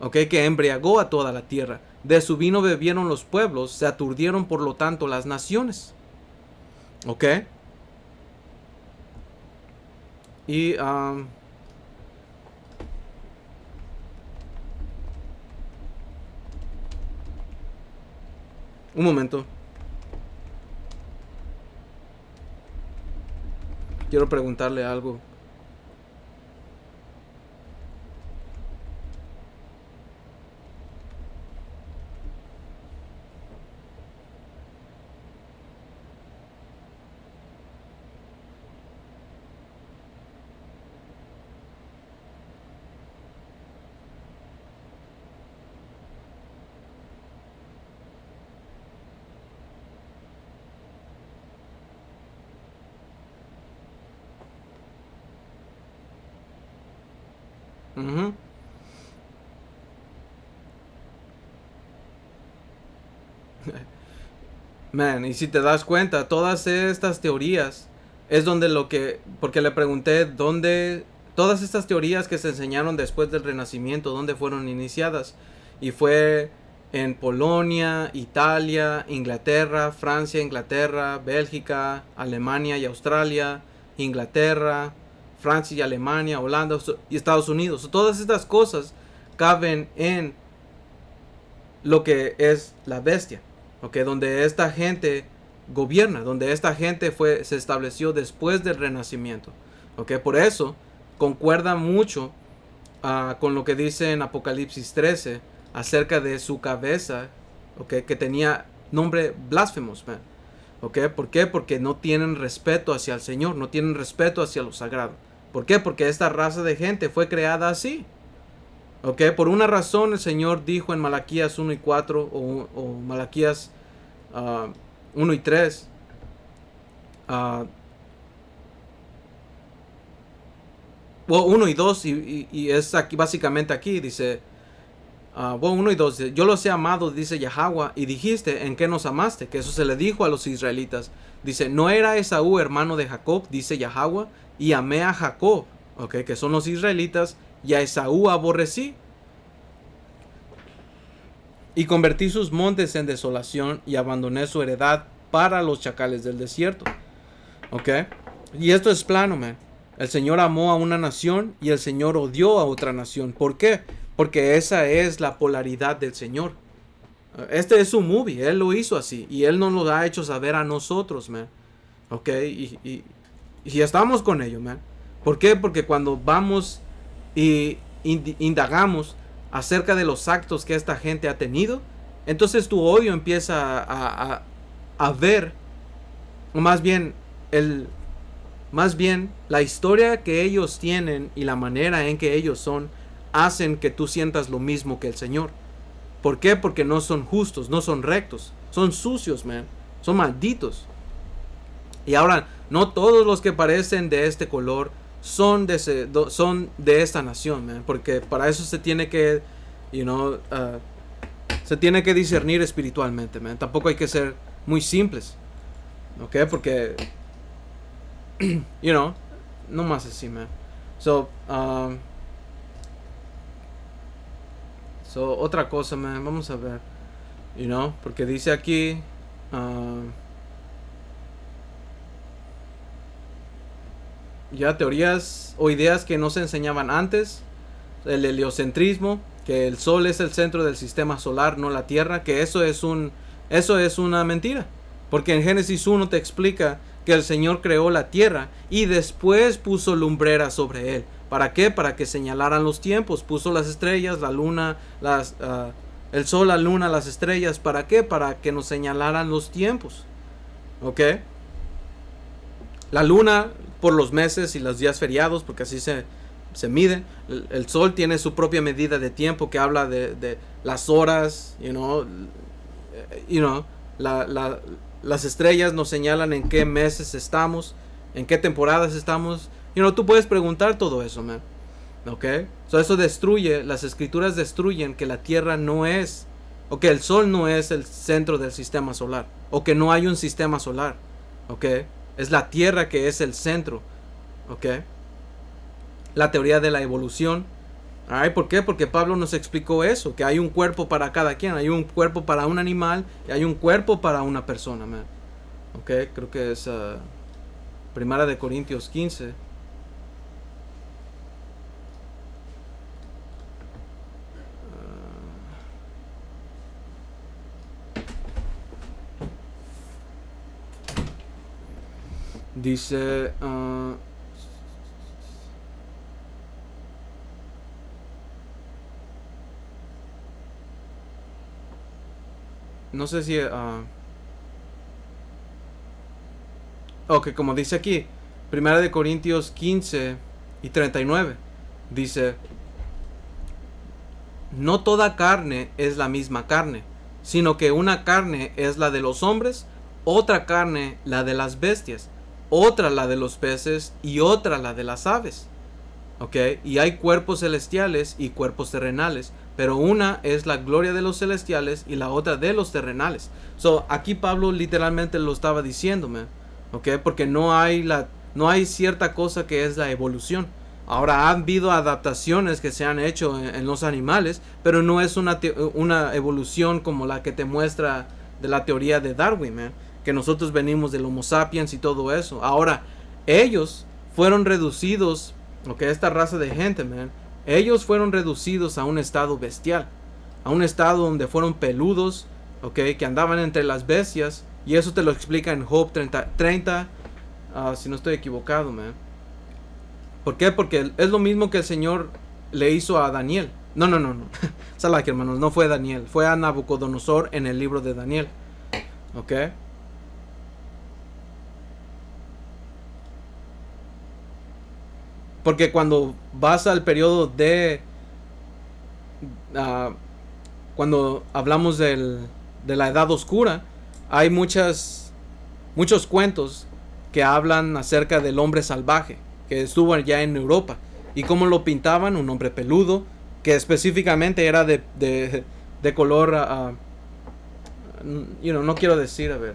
Ok, que embriagó a toda la tierra. De su vino bebieron los pueblos, se aturdieron por lo tanto las naciones. Ok. Y un momento. Quiero preguntarle algo. Uh-huh. Man, y si te das cuenta, todas estas teorías es donde porque le pregunté dónde, todas estas teorías que se enseñaron después del Renacimiento, dónde fueron iniciadas. Y fue en Polonia, Italia, Inglaterra, Francia, Inglaterra, Bélgica, Alemania y Australia, Inglaterra, Francia y Alemania, Holanda y Estados Unidos. Todas estas cosas caben en lo que es la bestia. Okay, donde esta gente gobierna, donde esta gente se estableció después del Renacimiento. Okay, por eso concuerda mucho con lo que dice en Apocalipsis 13 acerca de su cabeza, okay, que tenía nombre blasfemos, man. Okay, ¿por qué? Porque no tienen respeto hacia el Señor, no tienen respeto hacia lo sagrado. ¿Por qué? Porque esta raza de gente fue creada así. Okay, por una razón el Señor dijo en Malaquías 1 y 4 o Malaquías 1 y 3 1 y 2 y es aquí, básicamente aquí dice 1 y 2 dice, yo los he amado, dice Yahweh, y dijiste, ¿en qué nos amaste? Que eso se le dijo a los israelitas. Dice, no era Esaú hermano de Jacob, dice Yahweh, y amé a Jacob, okay, que son los israelitas, y a Esaú aborrecí. Y convertí sus montes en desolación y abandoné su heredad para los chacales del desierto. ¿Ok? Y esto es plano, man. El Señor amó a una nación y el Señor odió a otra nación. ¿Por qué? Porque esa es la polaridad del Señor. Este es su movie. Él lo hizo así. Y Él nos lo ha hecho saber a nosotros, man. ¿Ok? Y estamos con ello, man. ¿Por qué? Porque cuando vamos y indagamos acerca de los actos que esta gente ha tenido, entonces tu odio empieza a ver, o más bien la historia que ellos tienen y la manera en que ellos son, hacen que tú sientas lo mismo que el Señor. ¿Por qué? Porque no son justos, no son rectos, son sucios, man, son malditos. Y ahora, no todos los que parecen de este color son de esta nación, man, porque para eso se tiene que, se tiene que discernir espiritualmente, man. Tampoco hay que ser muy simples, ¿ok? Porque You know, no más así, man. So, otra cosa, man, vamos a ver. You know, porque dice aquí, ya teorías o ideas que no se enseñaban antes. El heliocentrismo, que el Sol es el centro del sistema solar, no la Tierra, que eso es una mentira. Porque en Génesis 1 te explica que el Señor creó la Tierra y después puso lumbreras sobre él. ¿Para qué? Para que señalaran los tiempos. Puso las estrellas, la luna, el Sol, la luna, las estrellas. ¿Para qué? Para que nos señalaran los tiempos. ¿Ok? La luna por los meses y los días feriados, porque así se mide. El Sol tiene su propia medida de tiempo que habla de las horas, las estrellas nos señalan en qué meses estamos, en qué temporadas estamos. Tú puedes preguntar todo eso, man. ¿Ok? Eso destruye, las escrituras destruyen que la Tierra no es, o que el Sol no es el centro del sistema solar, o que no hay un sistema solar. ¿Ok? Es la Tierra que es el centro. ¿Ok? La teoría de la evolución. ¿Por qué? Porque Pablo nos explicó eso, que hay un cuerpo para cada quien, hay un cuerpo para un animal y hay un cuerpo para una persona, man. ¿Ok? Creo que es Primera de Corintios 15. Dice... no sé si... ok, como dice aquí, Primera de Corintios 15 y 39, dice: no toda carne es la misma carne, sino que una carne es la de los hombres, otra carne la de las bestias, otra la de los peces y otra la de las aves. ¿Ok? Y hay cuerpos celestiales y cuerpos terrenales, pero una es la gloria de los celestiales y la otra de los terrenales. Aquí Pablo literalmente lo estaba diciendo, man. ¿Ok? Porque no hay cierta cosa que es la evolución. Ahora, ha habido adaptaciones que se han hecho en los animales, pero no es una evolución como la que te muestra de la teoría de Darwin, man. Que nosotros venimos del Homo sapiens y todo eso. Ahora, ellos fueron reducidos, esta raza de gente, man, ellos fueron reducidos a un estado bestial, a un estado donde fueron peludos, que andaban entre las bestias, y eso te lo explica en Job 30, si no estoy equivocado, man. ¿Por qué? Porque es lo mismo que el Señor le hizo a Daniel. No. Salak, hermanos, no fue Daniel, fue a Nabucodonosor en el libro de Daniel. ¿Ok? Porque cuando vas al periodo de... cuando hablamos de la Edad Oscura, hay muchos cuentos que hablan acerca del hombre salvaje, que estuvo ya en Europa. Y cómo lo pintaban, un hombre peludo, que específicamente era de color... no quiero decir, a ver...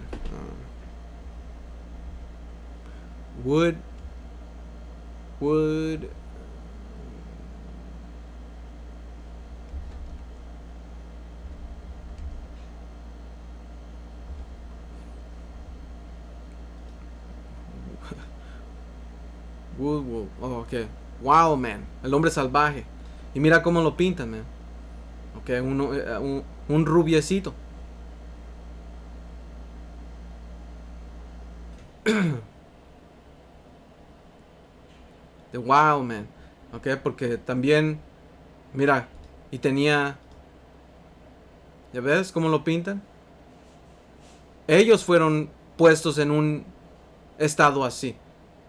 wood... Wood. Oh, ok. Wild man. El hombre salvaje. Y mira cómo lo pintan, man. Ok, un rubiecito. The Wild Man. Ok, porque también, mira, y tenía... ¿Ya ves cómo lo pintan? Ellos fueron puestos en un estado así.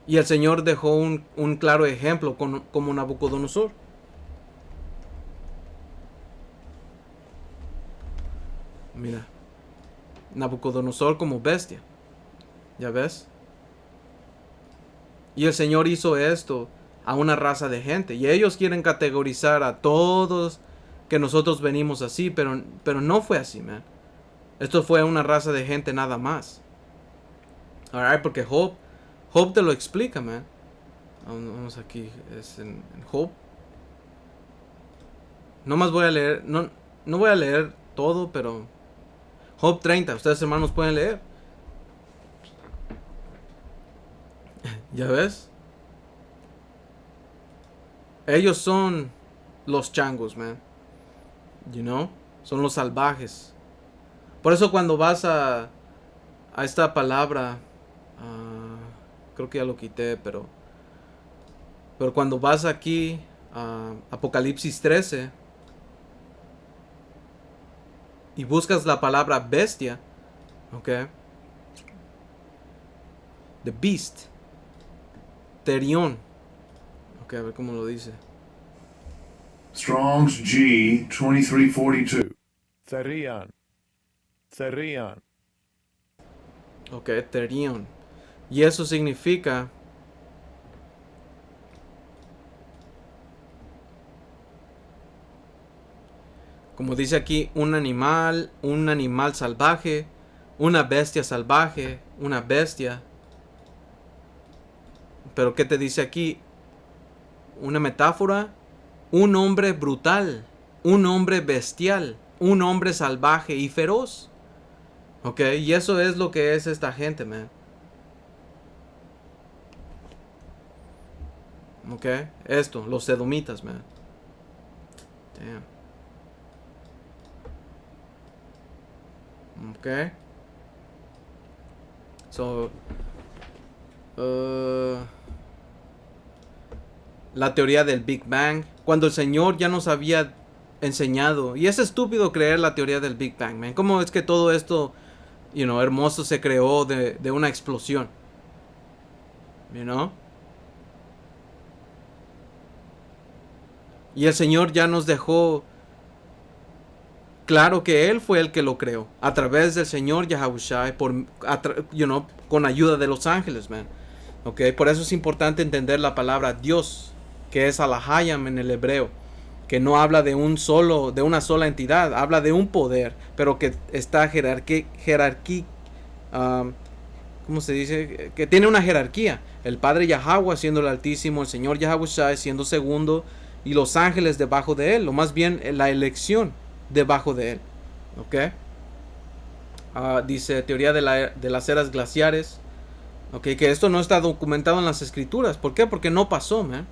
Y el Señor dejó un claro ejemplo como Nabucodonosor. Mira, Nabucodonosor como bestia. ¿Ya ves? Y el Señor hizo esto a una raza de gente. Y ellos quieren categorizar a todos que nosotros venimos así. Pero no fue así, man. Esto fue una raza de gente nada más. Alright, porque Job Job te lo explica, man. Vamos aquí, es en Job. No más voy a leer, no voy a leer todo, pero Job 30, ustedes hermanos pueden leer. ¿Ya ves? Ellos son los changos, man. You know? Son los salvajes. Por eso cuando vas a esta palabra, creo que ya lo quité, pero cuando vas aquí a Apocalipsis 13 y buscas la palabra bestia, ok, the beast, terión, ok, a ver cómo lo dice. Strong's G 2342. Therion. Ok, terión. Y eso significa como dice aquí, un animal salvaje, una bestia salvaje, una bestia. Pero ¿qué te dice aquí? Una metáfora, un hombre brutal, un hombre bestial, un hombre salvaje y feroz. Ok, y eso es lo que es esta gente, man. Ok, esto, los edomitas, man. Damn. Ok. So, la teoría del Big Bang. Cuando el Señor ya nos había enseñado. Y es estúpido creer la teoría del Big Bang, man. ¿Cómo es que todo esto, hermoso se creó de una explosión? You know? Y el Señor ya nos dejó claro que Él fue el que lo creó. A través del Señor Yahushua. Con ayuda de los ángeles, man. Ok, por eso es importante entender la palabra Dios, que es Alahayam en el hebreo, que no habla de una sola entidad, habla de un poder, pero que está ¿cómo se dice? Que tiene una jerarquía. El Padre Yahweh siendo el Altísimo, el Señor Yahushua siendo segundo, y los ángeles debajo de él, o más bien la elección debajo de él. Ok. Dice teoría de las eras glaciares. Ok, que esto no está documentado en las escrituras. ¿Por qué? Porque no pasó, man.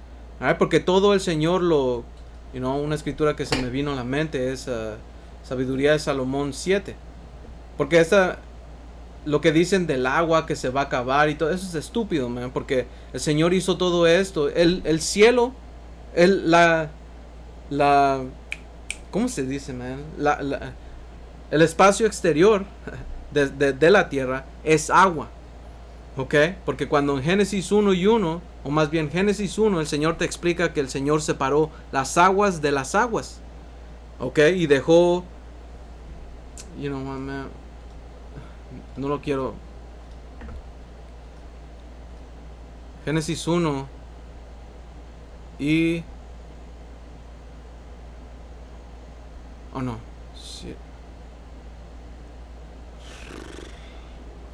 Porque todo el Señor una escritura que se me vino a la mente es Sabiduría de Salomón 7. Porque lo que dicen del agua que se va a acabar y todo eso es estúpido, man. Porque el Señor hizo todo esto. El cielo, ¿cómo se dice, man? El espacio exterior de la tierra es agua. Ok, porque cuando en Génesis 1:1, o más bien Génesis 1, el Señor te explica que el Señor separó las aguas de las aguas. Ok, y dejó, man, no lo quiero. Génesis 1 y... Oh no. Sí.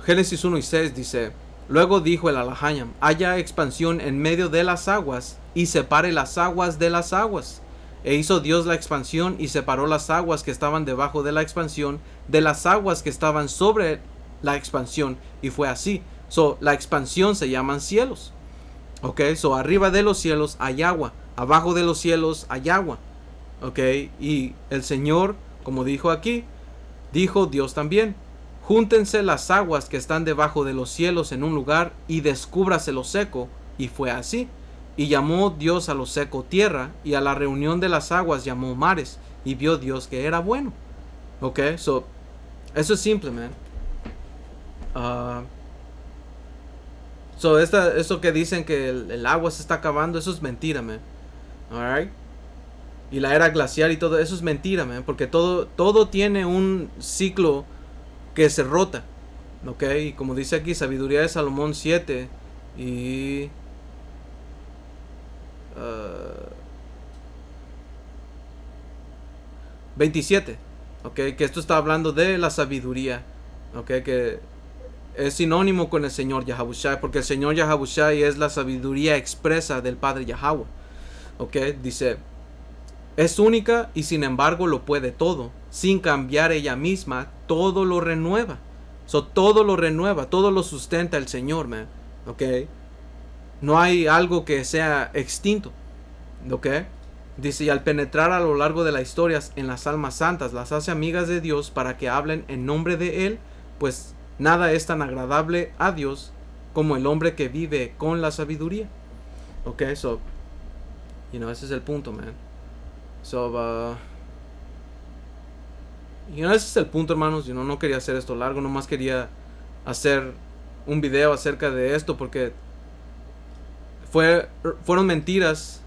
Génesis 1:6 dice... Luego dijo el Alahayam, haya expansión en medio de las aguas, y separe las aguas de las aguas. E hizo Dios la expansión, y separó las aguas que estaban debajo de la expansión, de las aguas que estaban sobre la expansión, y fue así. So, la expansión se llaman cielos. Ok, so arriba de los cielos hay agua, abajo de los cielos hay agua. Ok, y el Señor, como dijo aquí, dijo Dios también, júntense las aguas que están debajo de los cielos en un lugar y descúbrase lo seco. Y fue así. Y llamó Dios a lo seco tierra, y a la reunión de las aguas llamó mares. Y vio Dios que era bueno. Ok, so, eso es simple, man. Eso que dicen que el agua se está acabando, eso es mentira, man. Alright. Y la era glacial y todo, eso es mentira, man. Porque todo tiene un ciclo que se rota. Ok, y como dice aquí, Sabiduría de Salomón 7 y 27. Ok, que esto está hablando de la sabiduría. Ok, que es sinónimo con el Señor Yahabushai, porque el Señor Yahabushai es la sabiduría expresa del Padre Yahweh. Ok, dice, es única y sin embargo lo puede todo. Sin cambiar ella misma, todo lo renueva. Todo lo renueva, todo lo sustenta el Señor, man. Ok, no hay algo que sea extinto. Ok, dice, y al penetrar a lo largo de la historia en las almas santas, las hace amigas de Dios para que hablen en nombre de Él, pues nada es tan agradable a Dios como el hombre que vive con la sabiduría. Ok, so, ese es el punto, man. So, ese es el punto, hermanos. No quería hacer esto largo, nomás quería hacer un video acerca de esto porque fueron mentiras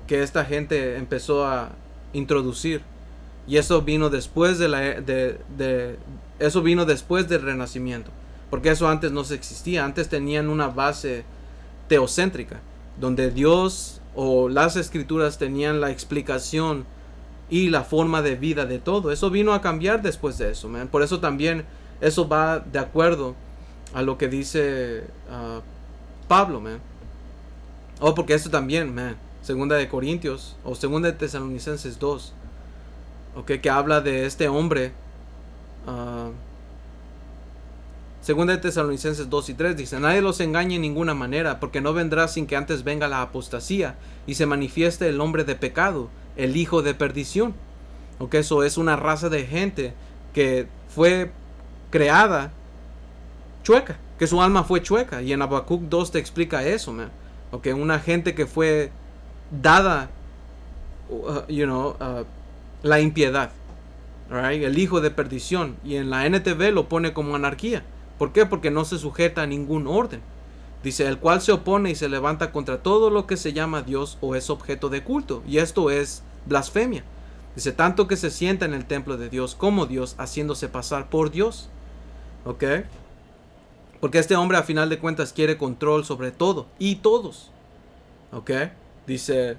que esta gente empezó a introducir, y eso vino después eso vino después del renacimiento, porque eso antes no se existía. Antes tenían una base teocéntrica, donde Dios o las escrituras tenían la explicación y la forma de vida de todo. Eso vino a cambiar después de eso, man. Por eso también eso va de acuerdo a lo que dice Pablo, man. Porque eso también, man, Segunda de Corintios o Segunda de Tesalonicenses 2, que habla de este hombre. Segunda de Tesalonicenses 2 y 3 dice: nadie los engañe en ninguna manera, porque no vendrá sin que antes venga la apostasía y se manifieste el hombre de pecado, el hijo de perdición. Eso es una raza de gente que fue creada chueca, que su alma fue chueca, y en Habacuc 2 te explica eso, man. Una gente que fue dada la impiedad, right? El hijo de perdición, y en la NTV lo pone como anarquía. ¿Por qué? Porque no se sujeta a ningún orden. Dice, el cual se opone y se levanta contra todo lo que se llama Dios o es objeto de culto, y esto es blasfemia. Dice, tanto que se sienta en el templo de Dios como Dios, haciéndose pasar por Dios. Porque este hombre a final de cuentas quiere control sobre todo y todos. Dice,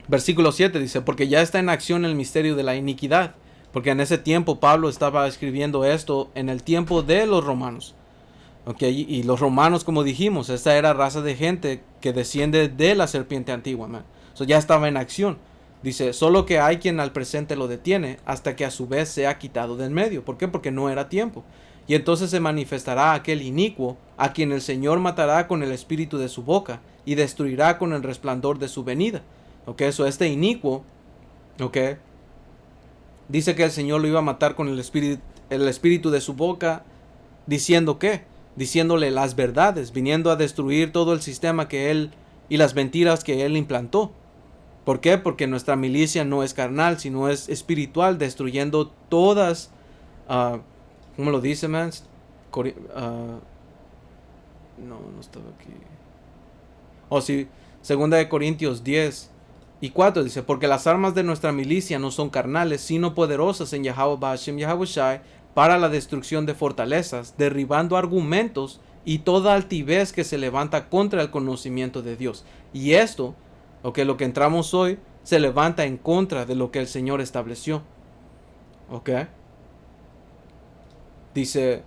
versículo 7 dice, porque ya está en acción el misterio de la iniquidad. Porque en ese tiempo Pablo estaba escribiendo esto en el tiempo de los romanos. Y los romanos, como dijimos, esta era raza de gente que desciende de la serpiente antigua, man. Ya estaba en acción. Dice, solo que hay quien al presente lo detiene hasta que a su vez sea quitado del medio. ¿Por qué? Porque no era tiempo. Y entonces se manifestará aquel inicuo a quien el Señor matará con el espíritu de su boca y destruirá con el resplandor de su venida. Este inicuo, dice que el Señor lo iba a matar con el espíritu de su boca, diciendo ¿qué? Diciéndole las verdades, viniendo a destruir todo el sistema que él y las mentiras que él implantó. ¿Por qué? Porque nuestra milicia no es carnal, sino es espiritual, destruyendo todas, ¿cómo lo dice, man? No estaba aquí. Sí, Segunda de Corintios 10 y 4 dice, porque las armas de nuestra milicia no son carnales, sino poderosas en Yahweh Ba'ashem Yahawashi para la destrucción de fortalezas, derribando argumentos y toda altivez que se levanta contra el conocimiento de Dios. Y esto, lo que entramos hoy, se levanta en contra de lo que el Señor estableció. Dice,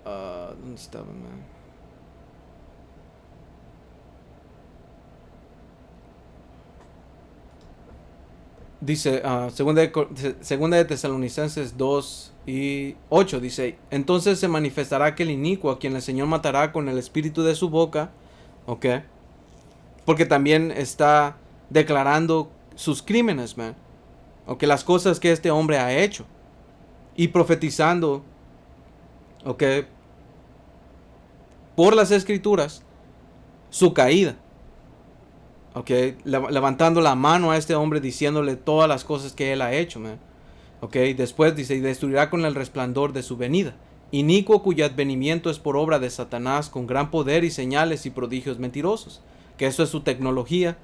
¿dónde estaba, man? Dice, segunda de Tesalonicenses 2 y 8 dice, entonces se manifestará aquel inicuo a quien el Señor matará con el espíritu de su boca. Porque también está declarando sus crímenes, man. Las cosas que este hombre ha hecho. Y profetizando, por las escrituras, su caída. Levantando la mano a este hombre, diciéndole todas las cosas que él ha hecho, man. Después dice, y destruirá con el resplandor de su venida. Inicuo cuyo advenimiento es por obra de Satanás, con gran poder y señales y prodigios mentirosos. Que eso es su tecnología.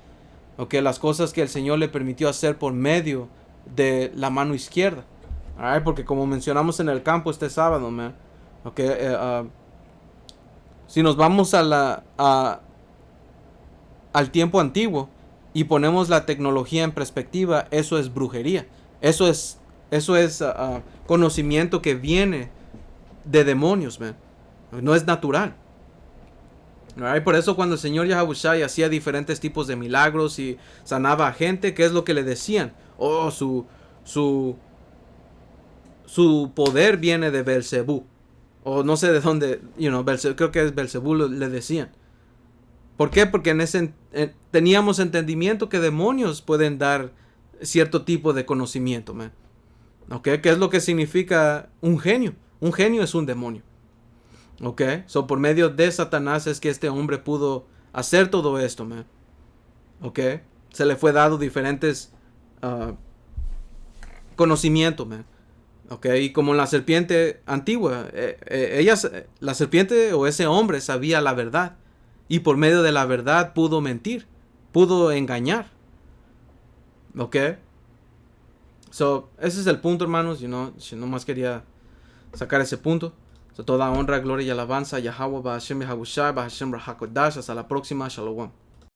Las cosas que el Señor le permitió hacer por medio de la mano izquierda. Porque como mencionamos en el campo este sábado, man. Si nos vamos al tiempo antiguo y ponemos la tecnología en perspectiva, eso es brujería. Eso es Eso es conocimiento que viene de demonios, man. No es natural. Right? Por eso cuando el Señor Yahushua hacía diferentes tipos de milagros y sanaba a gente, ¿qué es lo que le decían? Oh, su poder viene de Belcebú. O no sé de dónde, creo que es Belcebú, le decían. ¿Por qué? Porque teníamos entendimiento que demonios pueden dar cierto tipo de conocimiento, man. ¿Ok? ¿Qué es lo que significa un genio? Un genio es un demonio. ¿Ok? So, por medio de Satanás es que este hombre pudo hacer todo esto, man. ¿Ok? Se le fue dado diferentes conocimientos, man. ¿Ok? Y como la serpiente antigua, la serpiente o ese hombre sabía la verdad. Y por medio de la verdad pudo mentir, pudo engañar. ¿Ok? So, ese es el punto, hermanos. Si nomás quería sacar ese punto. So, toda honra, gloria y alabanza a Yahweh, Bahashem Yahushua, Bahashem Rahakodash. Hasta la próxima. Shalom.